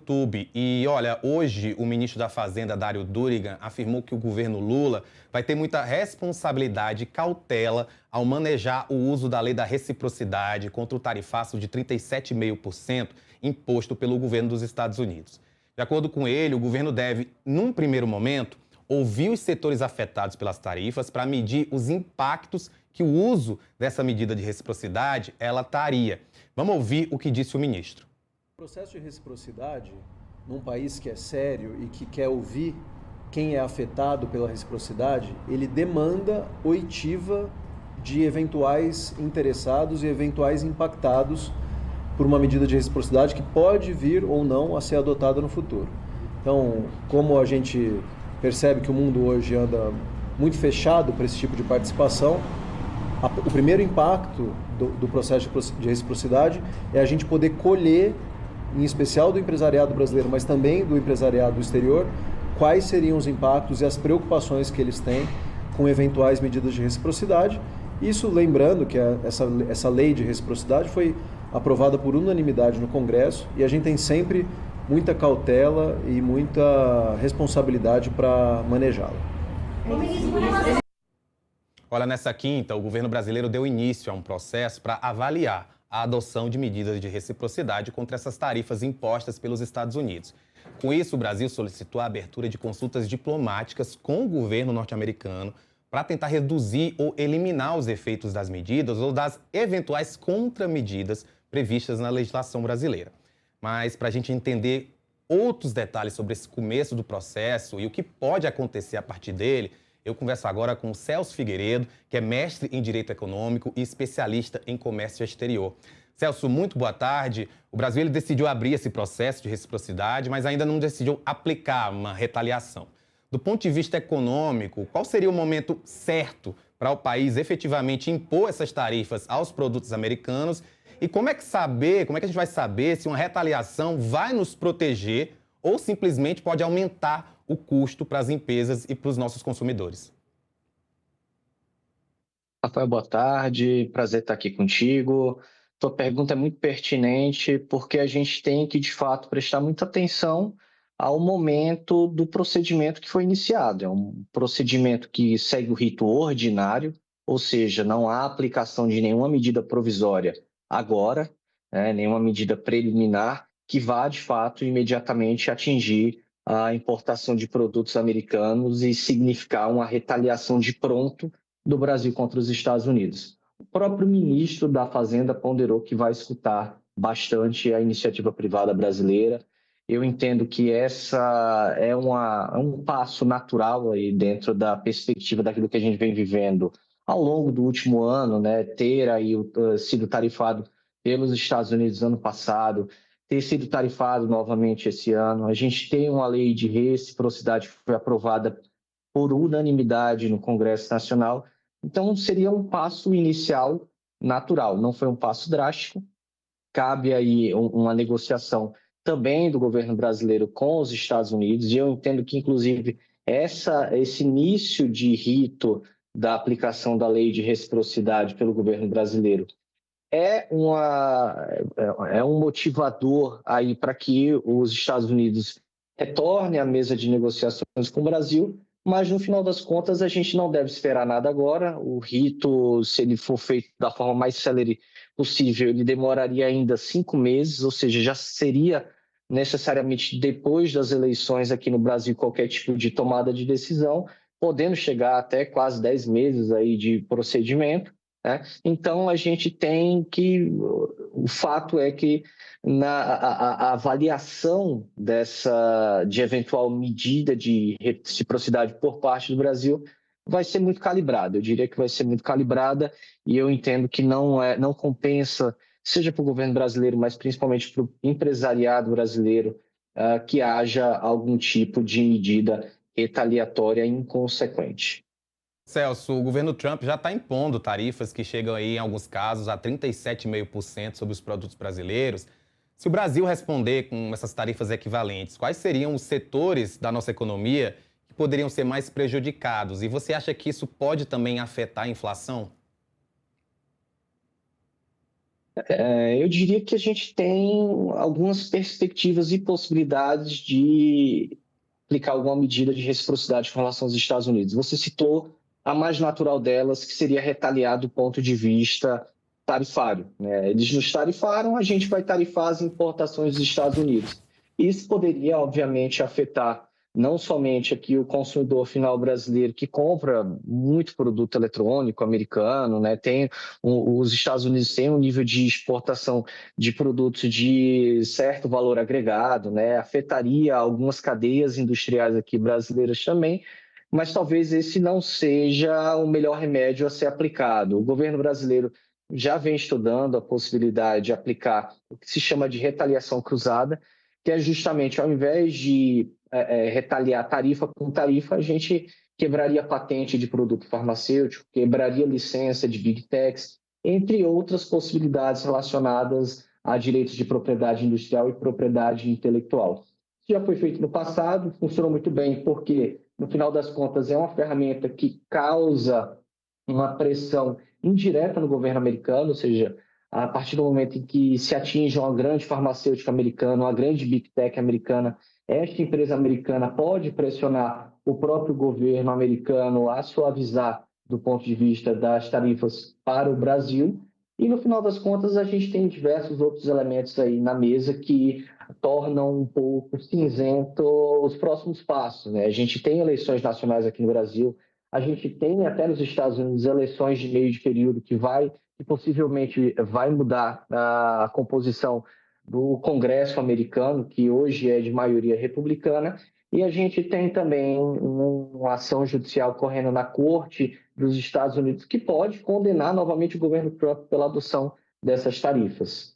YouTube. E olha, hoje o ministro da Fazenda, Dário Durigan, afirmou que o governo Lula vai ter muita responsabilidade e cautela ao manejar o uso da lei da reciprocidade contra o tarifaço de 37,5% imposto pelo governo dos Estados Unidos. De acordo com ele, o governo deve, num primeiro momento, ouvir os setores afetados pelas tarifas para medir os impactos que o uso dessa medida de reciprocidade ela traria. Vamos ouvir o que disse o ministro. O processo de reciprocidade, num país que é sério e que quer ouvir quem é afetado pela reciprocidade, ele demanda oitiva de eventuais interessados e eventuais impactados por uma medida de reciprocidade que pode vir ou não a ser adotada no futuro. Então, como a gente percebe que o mundo hoje anda muito fechado para esse tipo de participação, o primeiro impacto do processo de reciprocidade é a gente poder colher, em especial do empresariado brasileiro, mas também do empresariado exterior, quais seriam os impactos e as preocupações que eles têm com eventuais medidas de reciprocidade. Isso lembrando que essa lei de reciprocidade foi aprovada por unanimidade no Congresso e a gente tem sempre muita cautela e muita responsabilidade para manejá-la. Olha, nessa quinta, o governo brasileiro deu início a um processo para avaliar a adoção de medidas de reciprocidade contra essas tarifas impostas pelos Estados Unidos. Com isso, o Brasil solicitou a abertura de consultas diplomáticas com o governo norte-americano para tentar reduzir ou eliminar os efeitos das medidas ou das eventuais contramedidas previstas na legislação brasileira. Mas para a gente entender outros detalhes sobre esse começo do processo e o que pode acontecer a partir dele, eu converso agora com o Celso Figueiredo, que é mestre em Direito Econômico e especialista em comércio exterior. Celso, muito boa tarde. O Brasil ele decidiu abrir esse processo de reciprocidade, mas ainda não decidiu aplicar uma retaliação. Do ponto de vista econômico, qual seria o momento certo para o país efetivamente impor essas tarifas aos produtos americanos? E como é que a gente vai saber se uma retaliação vai nos proteger ou simplesmente pode aumentar o custo para as empresas e para os nossos consumidores? Rafael, boa tarde. Prazer estar aqui contigo. Tua pergunta é muito pertinente porque a gente tem que, de fato, prestar muita atenção ao momento do procedimento que foi iniciado. É um procedimento que segue o rito ordinário, ou seja, não há aplicação de nenhuma medida provisória agora, nenhuma medida preliminar que vá, de fato, imediatamente atingir a importação de produtos americanos e significar uma retaliação de pronto do Brasil contra os Estados Unidos. O próprio ministro da Fazenda ponderou que vai escutar bastante a iniciativa privada brasileira. Eu entendo que essa é um passo natural aí dentro da perspectiva daquilo que a gente vem vivendo ao longo do último ano, ter aí sido tarifado pelos Estados Unidos ano passado, ter sido tarifado novamente esse ano. A gente tem uma lei de reciprocidade que foi aprovada por unanimidade no Congresso Nacional. Então, seria um passo inicial natural, não foi um passo drástico. Cabe aí uma negociação também do governo brasileiro com os Estados Unidos, e eu entendo que, inclusive, esse início de rito da aplicação da lei de reciprocidade pelo governo brasileiro é um motivador aí para que os Estados Unidos retornem à mesa de negociações com o Brasil, mas no final das contas a gente não deve esperar nada agora. O rito, se ele for feito da forma mais célere possível, ele demoraria ainda 5 meses, ou seja, já seria necessariamente depois das eleições aqui no Brasil qualquer tipo de tomada de decisão, podendo chegar até quase 10 meses aí de procedimento. Então, a gente tem que... O fato é que a avaliação de eventual medida de reciprocidade por parte do Brasil vai ser muito calibrada. Eu diria que vai ser muito calibrada e eu entendo que não compensa, seja para o governo brasileiro, mas principalmente para o empresariado brasileiro, que haja algum tipo de medida retaliatória inconsequente. Celso, o governo Trump já está impondo tarifas que chegam aí, em alguns casos, a 37,5% sobre os produtos brasileiros. Se o Brasil responder com essas tarifas equivalentes, quais seriam os setores da nossa economia que poderiam ser mais prejudicados? E você acha que isso pode também afetar a inflação? Eu diria que a gente tem algumas perspectivas e possibilidades de aplicar alguma medida de reciprocidade com relação aos Estados Unidos. Você citou a mais natural delas, que seria retaliar do ponto de vista tarifário, né? Eles nos tarifaram, a gente vai tarifar as importações dos Estados Unidos. Isso poderia, obviamente, afetar não somente aqui o consumidor final brasileiro, que compra muito produto eletrônico americano, né? Os Estados Unidos têm um nível de exportação de produtos de certo valor agregado, né? Afetaria algumas cadeias industriais aqui brasileiras também, mas talvez esse não seja o melhor remédio a ser aplicado. O governo brasileiro já vem estudando a possibilidade de aplicar o que se chama de retaliação cruzada, que é justamente, ao invés de retaliar tarifa com tarifa, a gente quebraria patente de produto farmacêutico, quebraria licença de Big Techs, entre outras possibilidades relacionadas a direitos de propriedade industrial e propriedade intelectual. Isso já foi feito no passado, funcionou muito bem, porque, no final das contas, é uma ferramenta que causa uma pressão indireta no governo americano, ou seja, a partir do momento em que se atinge uma grande farmacêutica americana, uma grande Big Tech americana, esta empresa americana pode pressionar o próprio governo americano a suavizar do ponto de vista das tarifas para o Brasil. E, no final das contas, a gente tem diversos outros elementos aí na mesa que tornam um pouco cinzento os próximos passos, né? A gente tem eleições nacionais aqui no Brasil, a gente tem até nos Estados Unidos eleições de meio de período que possivelmente vai mudar a composição do Congresso americano, que hoje é de maioria republicana, e a gente tem também uma ação judicial correndo na Corte dos Estados Unidos que pode condenar novamente o governo Trump pela adoção dessas tarifas.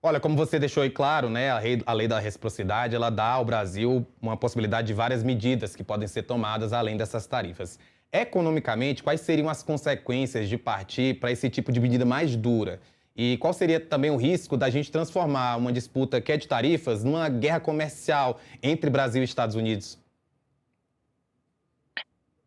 Olha, como você deixou aí claro, né, a lei da reciprocidade, ela dá ao Brasil uma possibilidade de várias medidas que podem ser tomadas além dessas tarifas. Economicamente, quais seriam as consequências de partir para esse tipo de medida mais dura? E qual seria também o risco da gente transformar uma disputa que é de tarifas numa guerra comercial entre Brasil e Estados Unidos?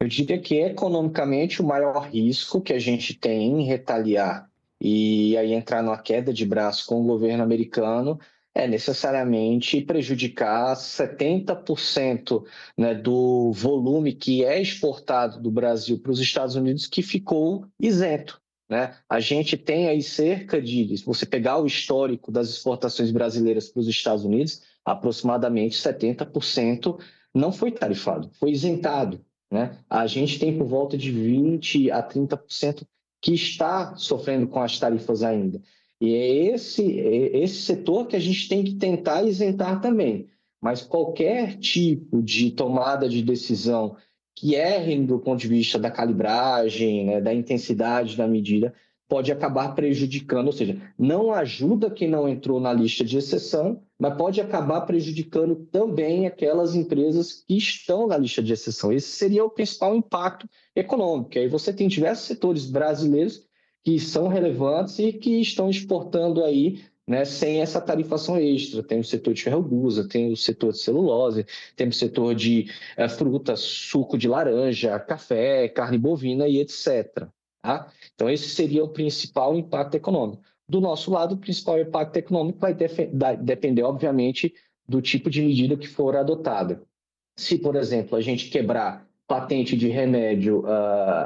Eu diria que economicamente o maior risco que a gente tem em retaliar e aí entrar numa queda de braço com o governo americano é necessariamente prejudicar 70%, né, do volume que é exportado do Brasil para os Estados Unidos que ficou isento. Né? A gente tem aí cerca de, se você pegar o histórico das exportações brasileiras para os Estados Unidos, aproximadamente 70% não foi tarifado, foi isentado. Né? A gente tem por volta de 20% a 30% que está sofrendo com as tarifas ainda. E é esse setor que a gente tem que tentar isentar também. Mas qualquer tipo de tomada de decisão que erre do ponto de vista da calibragem, né, da intensidade da medida, pode acabar prejudicando, ou seja, não ajuda quem não entrou na lista de exceção, mas pode acabar prejudicando também aquelas empresas que estão na lista de exceção. Esse seria o principal impacto econômico. Aí você tem diversos setores brasileiros que são relevantes e que estão exportando aí, né, sem essa tarifação extra. Tem o setor de ferro-gusa, tem o setor de celulose, tem o setor de frutas, suco de laranja, café, carne bovina e etc. Tá? Então, esse seria o principal impacto econômico. Do nosso lado, o principal impacto econômico vai depender, obviamente, do tipo de medida que for adotada. Se, por exemplo, a gente quebrar patente de remédio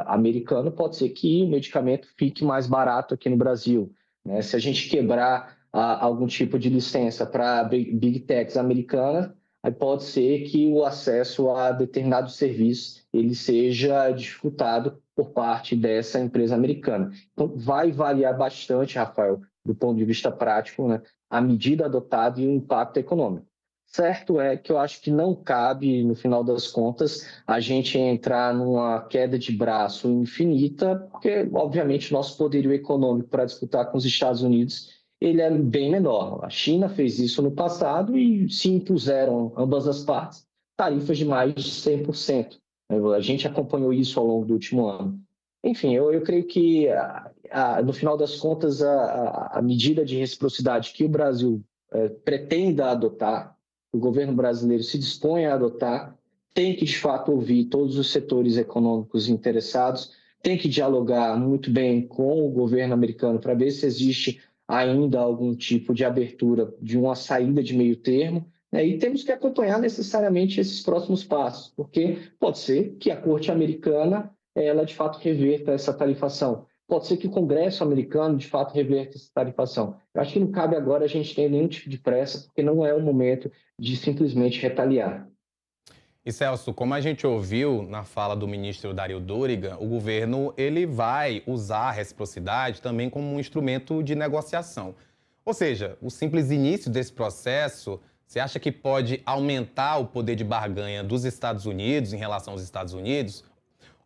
americano, pode ser que o medicamento fique mais barato aqui no Brasil. Né? Se a gente quebrar algum tipo de licença para Big Techs americanas, aí pode ser que o acesso a determinados serviços ele seja dificultado por parte dessa empresa americana. Então, vai variar bastante, Rafael, do ponto de vista prático, né, a medida adotada e o impacto econômico. Certo é que eu acho que não cabe, no final das contas, a gente entrar numa queda de braço infinita, porque, obviamente, nosso poderio econômico para disputar com os Estados Unidos ele é bem menor. A China fez isso no passado e se impuseram, ambas as partes, tarifas de mais de 100%. A gente acompanhou isso ao longo do último ano. Enfim, eu creio que, no final das contas, a medida de reciprocidade que o Brasil pretenda adotar, o governo brasileiro se dispõe a adotar, tem que, de fato, ouvir todos os setores econômicos interessados, tem que dialogar muito bem com o governo americano para ver se existe ainda algum tipo de abertura de uma saída de meio termo, né? E temos que acompanhar necessariamente esses próximos passos, porque pode ser que a Corte Americana ela de fato reverta essa tarifação. Pode ser que o Congresso americano de fato reverta essa tarifação. Eu acho que não cabe agora a gente ter nenhum tipo de pressa, porque não é o momento de simplesmente retaliar. E Celso, como a gente ouviu na fala do ministro Dario Doriga, o governo ele vai usar a reciprocidade também como um instrumento de negociação. Ou seja, o simples início desse processo, você acha que pode aumentar o poder de barganha dos Estados Unidos em relação aos Estados Unidos?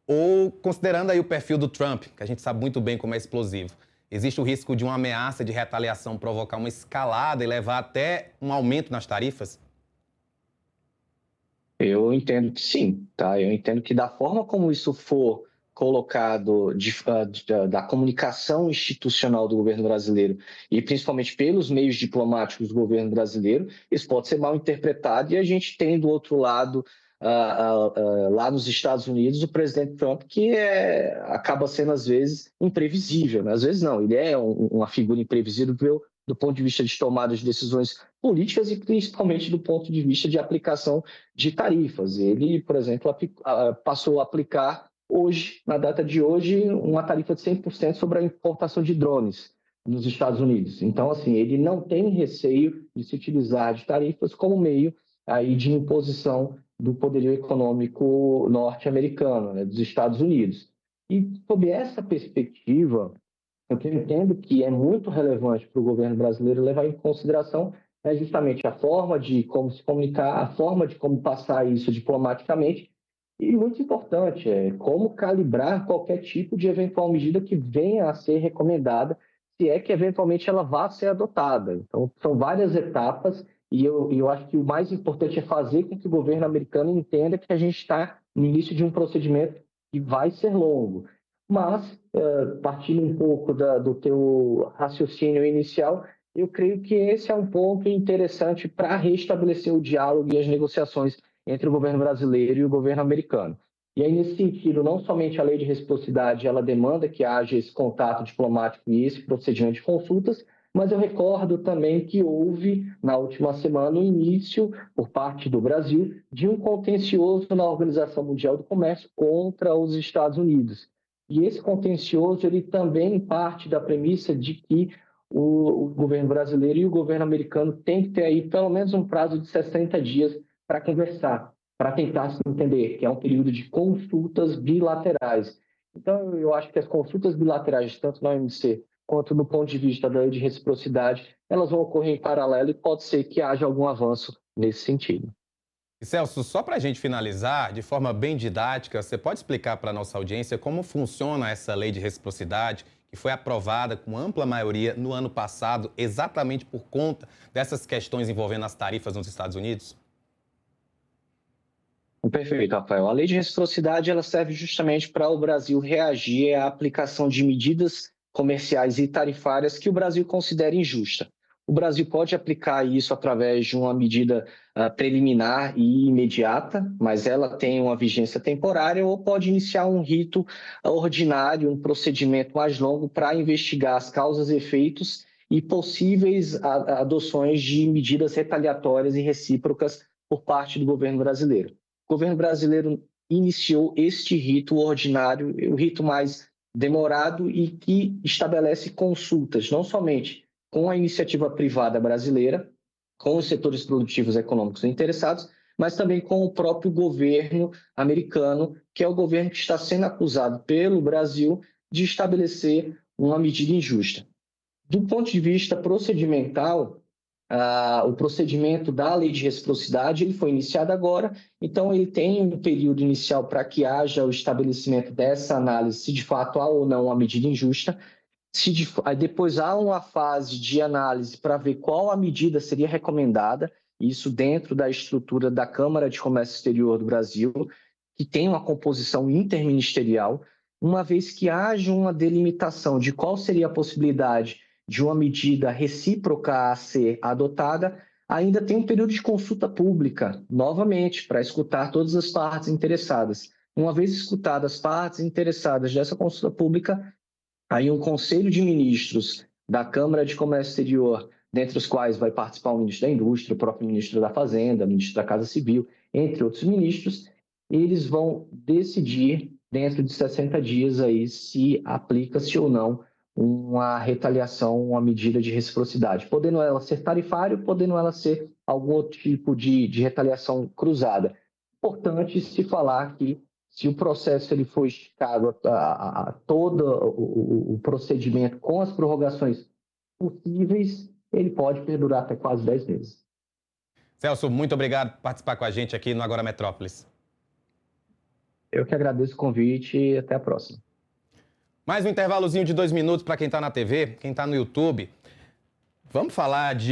Ou, considerando aí o perfil do Trump, que a gente sabe muito bem como é explosivo, existe o risco de uma ameaça de retaliação provocar uma escalada e levar até um aumento nas tarifas? Eu entendo que sim, tá? Eu entendo que da forma como isso for colocado da comunicação institucional do governo brasileiro e principalmente pelos meios diplomáticos do governo brasileiro, isso pode ser mal interpretado e a gente tem do outro lado, lá nos Estados Unidos, o presidente Trump que acaba sendo às vezes imprevisível, né? Às vezes não, ele é uma figura imprevisível do ponto de vista de tomada de decisões políticas e principalmente do ponto de vista de aplicação de tarifas. Ele, por exemplo, passou a aplicar hoje, na data de hoje, uma tarifa de 100% sobre a importação de drones nos Estados Unidos. Então, assim, ele não tem receio de se utilizar de tarifas como meio aí de imposição do poderio econômico norte-americano, né, dos Estados Unidos. E, sob essa perspectiva, o que eu entendo que é muito relevante para o governo brasileiro levar em consideração é justamente a forma de como se comunicar, a forma de como passar isso diplomaticamente e, muito importante, como calibrar qualquer tipo de eventual medida que venha a ser recomendada, se é que eventualmente ela vá ser adotada. Então, são várias etapas e eu acho que o mais importante é fazer com que o governo americano entenda que a gente está no início de um procedimento que vai ser longo. Mas, partindo um pouco do teu raciocínio inicial, eu creio que esse é um ponto interessante para restabelecer o diálogo e as negociações entre o governo brasileiro e o governo americano. E aí, nesse sentido, não somente a lei de reciprocidade, ela demanda que haja esse contato diplomático e esse procedimento de consultas, mas eu recordo também que houve, na última semana, o início, por parte do Brasil, de um contencioso na Organização Mundial do Comércio contra os Estados Unidos. E esse contencioso ele também parte da premissa de que o governo brasileiro e o governo americano têm que ter aí pelo menos um prazo de 60 dias para conversar, para tentar se entender, que é um período de consultas bilaterais. Então, eu acho que as consultas bilaterais, tanto na OMC quanto no ponto de vista da lei de reciprocidade, elas vão ocorrer em paralelo e pode ser que haja algum avanço nesse sentido. E Celso, só para a gente finalizar, de forma bem didática, você pode explicar para a nossa audiência como funciona essa lei de reciprocidade, que foi aprovada com ampla maioria no ano passado, exatamente por conta dessas questões envolvendo as tarifas nos Estados Unidos? Perfeito, Rafael. A lei de reciprocidade ela serve justamente para o Brasil reagir à aplicação de medidas comerciais e tarifárias que o Brasil considera injusta. O Brasil pode aplicar isso através de uma medida preliminar e imediata, mas ela tem uma vigência temporária, ou pode iniciar um rito ordinário, um procedimento mais longo para investigar as causas e efeitos e possíveis adoções de medidas retaliatórias e recíprocas por parte do governo brasileiro. O governo brasileiro iniciou este rito ordinário, o rito mais demorado e que estabelece consultas, não somente com a iniciativa privada brasileira, com os setores produtivos econômicos interessados, mas também com o próprio governo americano, que é o governo que está sendo acusado pelo Brasil de estabelecer uma medida injusta. Do ponto de vista procedimental, o procedimento da lei de reciprocidade ele foi iniciado agora, então ele tem um período inicial para que haja o estabelecimento dessa análise, se de fato há ou não uma medida injusta. Depois há uma fase de análise para ver qual a medida seria recomendada, isso dentro da estrutura da Câmara de Comércio Exterior do Brasil, que tem uma composição interministerial, uma vez que haja uma delimitação de qual seria a possibilidade de uma medida recíproca a ser adotada, ainda tem um período de consulta pública, novamente, para escutar todas as partes interessadas. Uma vez escutadas as partes interessadas dessa consulta pública, aí um conselho de ministros da Câmara de Comércio Exterior, dentre os quais vai participar o ministro da Indústria, o próprio ministro da Fazenda, o ministro da Casa Civil, entre outros ministros, eles vão decidir dentro de 60 dias aí se aplica-se ou não uma retaliação, uma medida de reciprocidade, podendo ela ser tarifária, podendo ela ser algum outro tipo de retaliação cruzada. Importante se falar que se o processo ele for esticado a todo o procedimento com as prorrogações possíveis, ele pode perdurar até quase 10 meses. Celso, muito obrigado por participar com a gente aqui no Agora Metrópolis. Eu que agradeço o convite e até a próxima. Mais um intervalozinho de 2 minutos para quem está na TV, quem está no YouTube. Vamos falar de